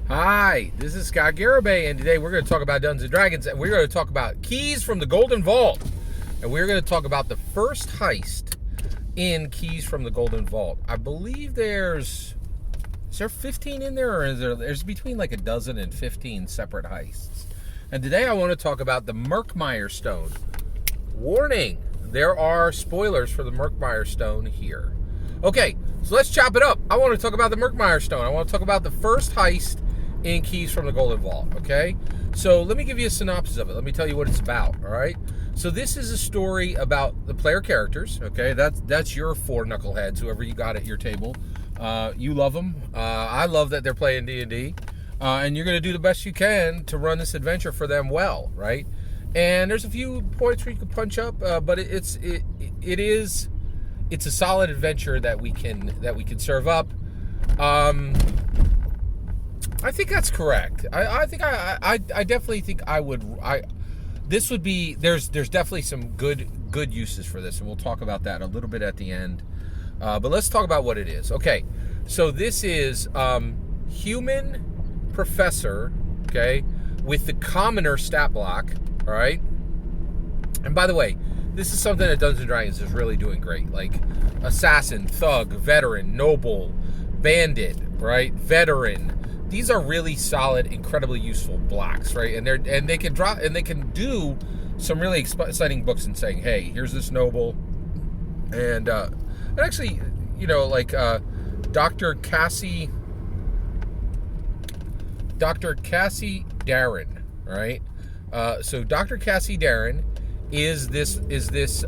Hi, this is Scott Garibay, and today we're going to talk about Dungeons & Dragons, and we're going to talk about Keys from the Golden Vault. And we're going to talk about the first heist in Keys from the Golden Vault. I believe is there 15 in there, or there's between like a dozen and 15 separate heists. And today I want to talk about the Murkmire Stone. Warning, there are spoilers for the Murkmire Stone here. Okay, so let's chop it up. I want to talk about the Murkmire Stone. I want to talk about the first heist in Keys from the Golden Vault, okay? So let me give you a synopsis of it. Let me tell you what it's about, all right? So this is a story about the player characters, okay? That's your four knuckleheads, whoever you got at your table. You love them. I love that they're playing D&D. And you're going to do the best you can to run this adventure for them well, right? And there's a few points where you can punch up, but it's a solid adventure that we can serve up. I think that's correct. I definitely think there's definitely some good uses for this, and we'll talk about that a little bit at the end. But let's talk about what it is. Okay, so this is human professor, okay, with the commoner stat block, all right? And by the way, this is something that Dungeons & Dragons is really doing great. Like assassin, thug, veteran, noble, bandit, right? Veteran. These are really solid, incredibly useful blocks, right? And they can do some really exciting books and saying, hey, here's this noble, and actually, you know, like Dr. Cassie Darren, right? So Dr. Cassie Darren is this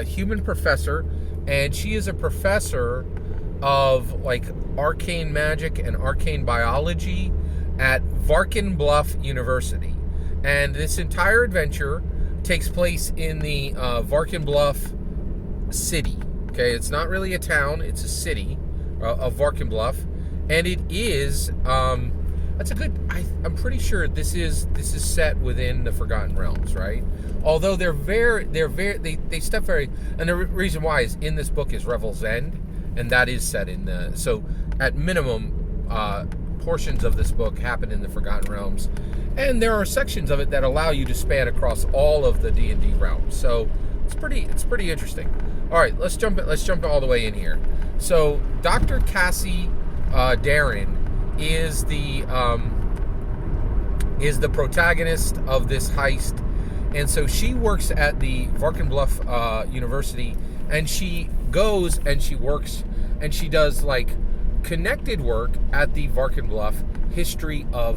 human professor, and she is a professor of like arcane magic and arcane biology at Varkin Bluff University. And this entire adventure takes place in the Varkin Bluff city. Okay, it's not really a town, it's a city of Varkin Bluff. And it is I'm pretty sure this is set within the Forgotten Realms, right? Although they step very, and the reason why is in this book is Revel's End, and that is set in so at minimum, portions of this book happen in the Forgotten Realms, and there are sections of it that allow you to span across all of the D&D realms. So it's pretty interesting. All right, let's jump all the way in here. So Dr. Cassie Darren is the protagonist of this heist, and so she works at the Varkin Bluff University, and she goes and she works and she does like connected work at the Varkin Bluff Historical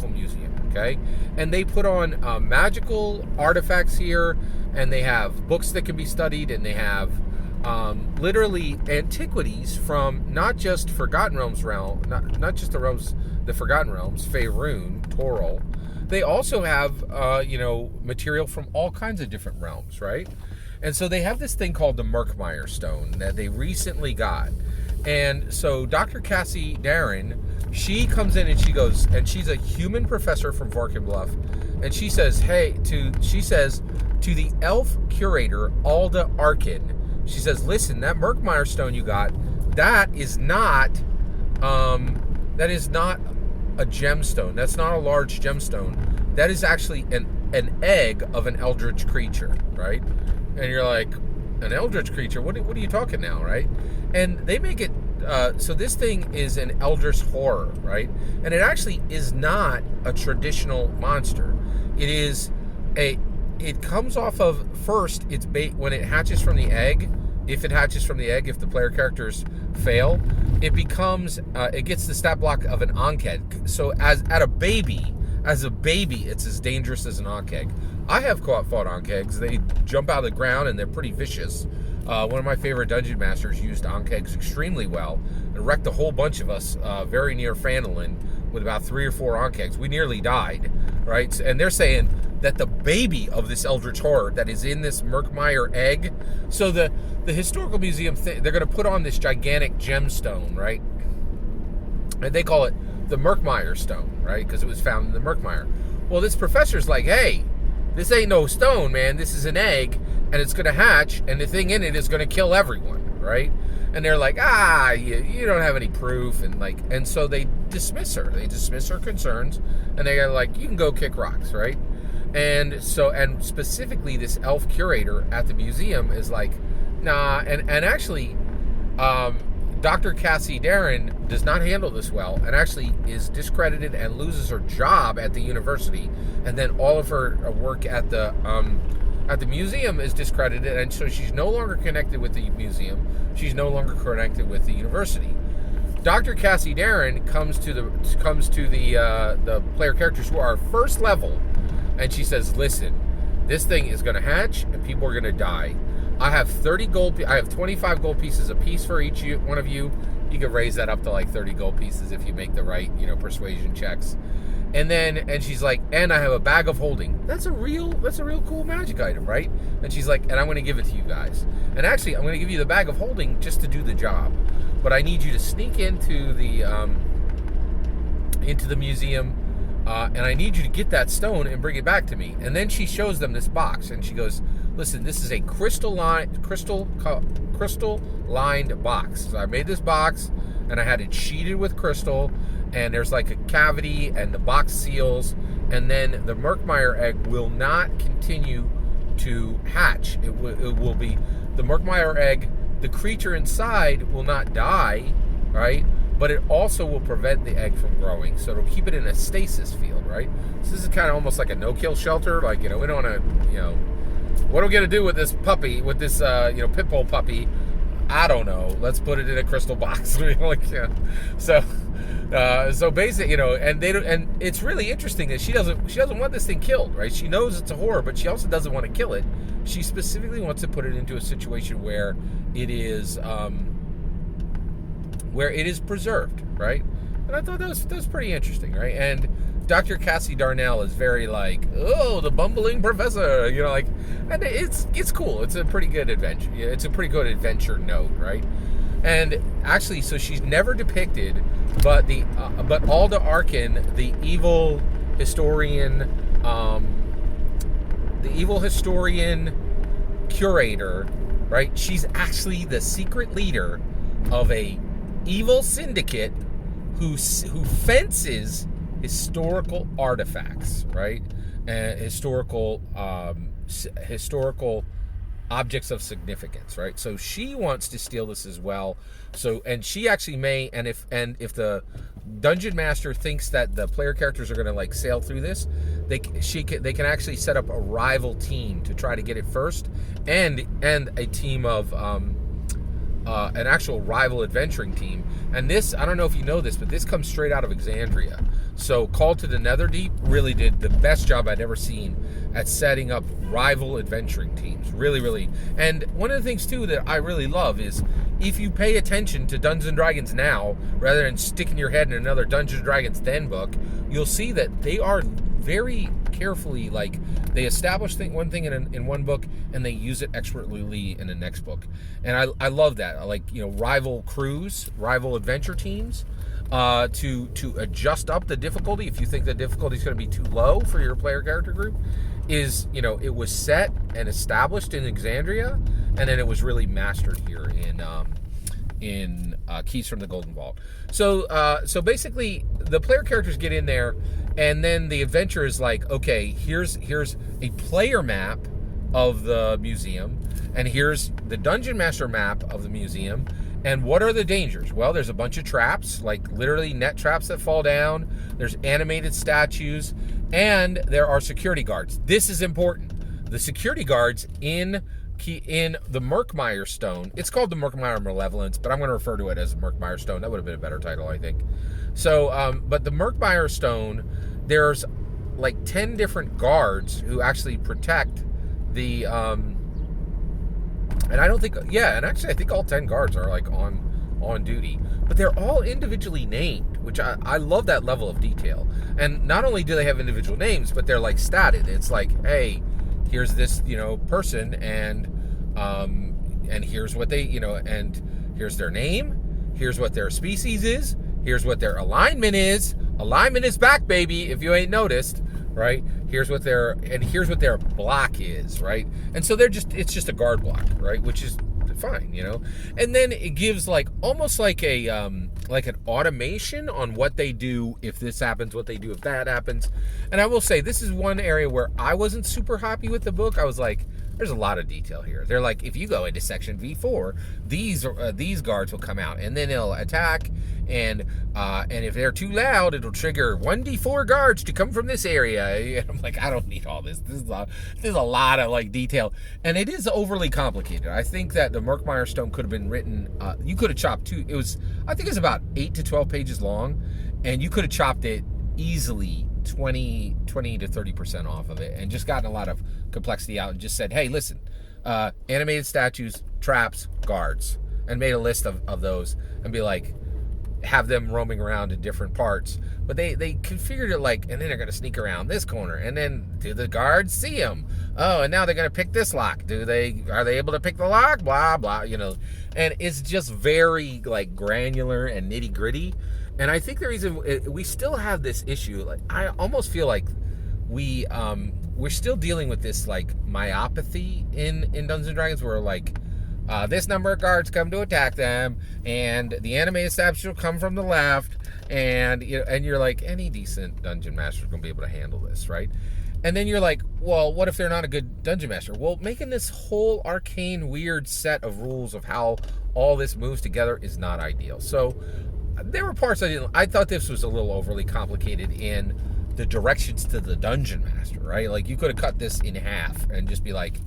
Museum, okay? And they put on magical artifacts here, and they have books that can be studied, and they have literally antiquities from not just Forgotten Realms not just the Forgotten Realms, Faerun, Toril. They also have material from all kinds of different realms, right? And so they have this thing called the Murkmire Stone that they recently got. And so Dr. Cassie Darren, she comes in and she goes, and she's a human professor from Varkin Bluff, and she says, to the elf curator, Alda Arkin, she says, listen, that Murkmire Stone you got, that is not a gemstone. That's not a large gemstone. That is actually an egg of an eldritch creature, right? And you're like, an eldritch creature? What are you talking now, right? And they make it, so this thing is an eldritch horror, right? And it actually is not a traditional monster. It comes off of, first, it's when it hatches from the egg. If it hatches from the egg, if the player characters fail, it gets the stat block of an Ankh. So as a baby, it's as dangerous as an Ankh. I have fought Ankhs. They jump out of the ground and they're pretty vicious. One of my favorite dungeon masters used Ankhs extremely well and wrecked a whole bunch of us very near Phandalin with about 3 or 4 Ankhs. We nearly died, right? And they're saying that the baby of this eldritch horror that is in this Murkmire egg, so the historical museum, they're going to put on this gigantic gemstone, right? And they call it the Murkmire Stone, right? Because it was found in the Murkmire. Well, this professor's like, hey, this ain't no stone, man. This is an egg, and it's going to hatch, and the thing in it is going to kill everyone, right? And they're like, you don't have any proof, and so they dismiss her. They dismiss her concerns, and they're like, you can go kick rocks, right? And specifically, this elf curator at the museum is like, nah. And actually, Dr. Cassie Darren does not handle this well, and actually is discredited and loses her job at the university, and then all of her work at the museum is discredited, and so she's no longer connected with the museum. She's no longer connected with the university. Dr. Cassie Darren comes to the player characters who are first level, and she says, "Listen, this thing is going to hatch, and people are going to die. I have 25 gold pieces apiece for each one of you. You can raise that up to like 30 gold pieces if you make the right, persuasion checks." And she's like, "And I have a bag of holding." That's a real cool magic item, right? And she's like, "And I'm going to give it to you guys. And actually, I'm going to give you the bag of holding just to do the job. But I need you to sneak into the museum, and I need you to get that stone and bring it back to me." And then she shows them this box, and she goes, "Listen, this is a crystal-lined box. So I made this box, and I had it sheeted with crystal, and there's like a cavity, and the box seals, and then the Murkmire egg will not continue to hatch. It will be the Murkmire egg. The creature inside will not die, right? But it also will prevent the egg from growing, so it'll keep it in a stasis field, right? So this is kind of almost like a no-kill shelter. Like, we don't want to, what are we going to do with this puppy, with this, pit bull puppy? I don't know. Let's put it in a crystal box." So basically, and it's really interesting that she doesn't want this thing killed, right? She knows it's a horror, but she also doesn't want to kill it. She specifically wants to put it into a situation where it is preserved, right? And I thought that was pretty interesting, right? And Dr. Cassie Darnell is very like, "Oh, the bumbling professor," and it's cool. It's a pretty good adventure. It's a pretty good adventure note, right? And actually, so she's never depicted, but Alda Arkin, the evil historian curator, right? She's actually the secret leader of a evil syndicate who fences historical artifacts, right? And historical objects of significance, right? So she wants to steal this as well. So, and she actually may, and if the dungeon master thinks that the player characters are going to like sail through this, they can actually set up a rival team to try to get it first, and a team of an actual rival adventuring team. And this, I don't know if you know this, but this comes straight out of Exandria. So Call to the Netherdeep really did the best job I'd ever seen at setting up rival adventuring teams. Really, really. And one of the things, too, that I really love is if you pay attention to Dungeons & Dragons now, rather than sticking your head in another Dungeons & Dragons then book, you'll see that they are very carefully, like, they establish one thing in one book, and they use it expertly in the next book. And I love that. I like, rival crews, rival adventure teams, to adjust up the difficulty if you think the difficulty is going to be too low for your player character group. Is, it was set and established in Exandria, and then it was really mastered here in Keys from the Golden Vault. So basically, the player characters get in there, and then the adventure is like, okay, here's a player map of the museum, and here's the dungeon master map of the museum. And what are the dangers? Well, there's a bunch of traps, like literally net traps that fall down. There's animated statues, and there are security guards. This is important. The security guards in the Murkmire Stone, it's called the Murkmire Malevolence, but I'm going to refer to it as the Murkmire Stone. That would have been a better title, I think. So, but the Murkmire Stone, there's like 10 different guards who actually protect the, and I don't think, and actually I think all 10 guards are like on duty, but they're all individually named, which I love that level of detail. And not only do they have individual names, but they're like statted. It's like, hey, here's this, person, and here's what they, and here's their name, here's what their species is, here's what their alignment is. Alignment is back, baby, if you ain't noticed, right? Here's what their block is, right? And so it's just a guard block, right? Which is fine, you know. And then it gives like almost like like an automation on what they do if this happens, what they do if that happens. And I will say this is one area where I wasn't super happy with the book. I was like, there's a lot of detail here. They're like, if you go into section V4, these guards will come out and then they'll attack, and if they're too loud, it'll trigger 1d4 guards to come from this area. And I'm like, I don't need all this. This is a lot of like detail, and it is overly complicated. I think that the Murkmire Stone could have been written. You could have chopped two. I think it's about 8 to 12 pages long, and you could have chopped it easily 20 to 30% off of it and just gotten a lot of complexity out and just said, hey, listen, animated statues, traps, guards, and made a list of those and be like, have them roaming around in different parts. But they configured it like, and then they're going to sneak around this corner, and then do the guards see them? Oh, and now they're going to pick this lock. Are they able to pick the lock? Blah, blah, you know. And it's just very like granular and nitty gritty. And I think the reason we still have this issue, like I almost feel like we're still dealing with this like myopathy in Dungeons and Dragons, where like this number of guards come to attack them, and the animated statues will come from the left, and you're like, any decent dungeon master is going to be able to handle this, right? And then you're like, well, what if they're not a good dungeon master? Well, making this whole arcane weird set of rules of how all this moves together is not ideal. So there were parts I thought this was a little overly complicated in the directions to the dungeon master, right? Like you could have cut this in half and just be like,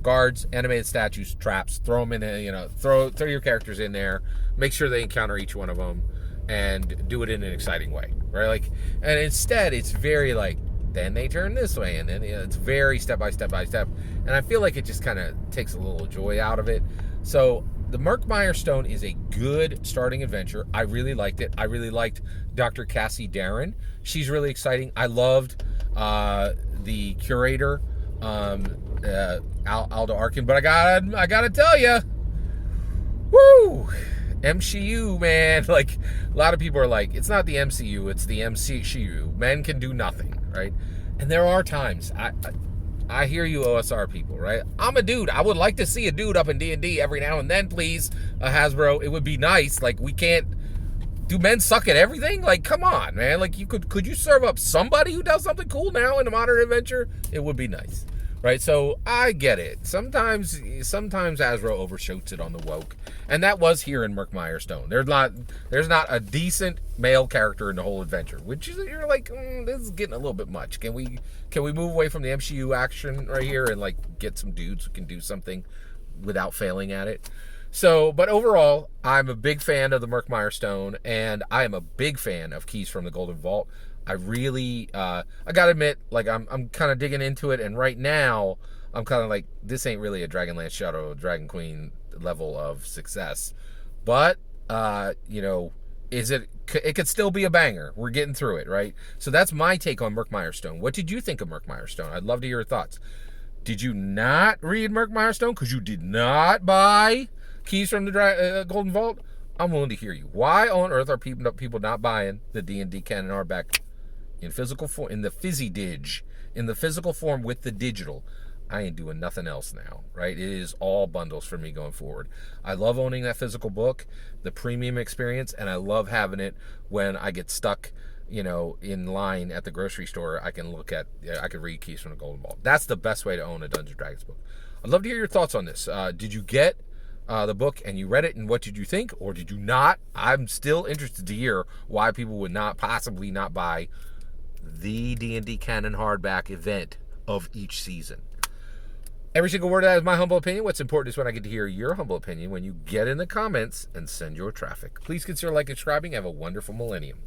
guards, animated statues, traps, throw them in, throw your characters in there, make sure they encounter each one of them, and do it in an exciting way, right? Like, and instead it's very like, then they turn this way, and then it's very step by step by step, and I feel like it just kind of takes a little joy out of it. So the Murkmire Stone is a good starting adventure. I really liked it. I really liked Dr. Cassie Darren. She's really exciting. I loved the curator, Aldo Arkin, but I gotta tell you, woo, MCU, man. Like a lot of people are like, it's not the MCU, it's the MCU. Men can do nothing, right? And there are times I hear you OSR people, right? I'm a dude. I would like to see a dude up in D&D every now and then, please, Hasbro. It would be nice. Like, we can't... Do men suck at everything? Like, come on, man. Like, could you serve up somebody who does something cool now in a modern adventure? It would be nice, right? So, I get it. Sometimes Hasbro overshoots it on the woke. And that was here in Murkmire Stone. There's not a decent male character in the whole adventure, which is, you're like, this is getting a little bit much. Can we move away from the MCU action right here and like get some dudes who can do something without failing at it? So, but overall, I'm a big fan of the Murkmire Stone, and I am a big fan of Keys from the Golden Vault. I really, I gotta admit, like I'm kind of digging into it, and right now I'm kind of like, this ain't really a Dragonlance Shadow Dragon Queen level of success, but it could still be a banger. We're getting through it, right? So that's my take on Murkmire Stone. What did you think of Murkmire Stone? I'd love to hear your thoughts. Did you not read Murkmire Stone because you did not buy Keys from the Golden Vault? I'm willing to hear you. Why on earth are people not buying the D&D Canon hardback in physical form, in the PhysiDig, in the physical form with the digital? I ain't doing nothing else now, right? It is all bundles for me going forward. I love owning that physical book, the premium experience, and I love having it when I get stuck, in line at the grocery store. I can read Keys from the Golden Vault. That's the best way to own a Dungeons & Dragons book. I'd love to hear your thoughts on this. Did you get the book and you read it, and what did you think, or did you not? I'm still interested to hear why people would possibly not buy the D&D Canon hardback event of each season. Every single word of that is my humble opinion. What's important is when I get to hear your humble opinion when you get in the comments and send your traffic. Please consider liking and subscribing. Have a wonderful millennium.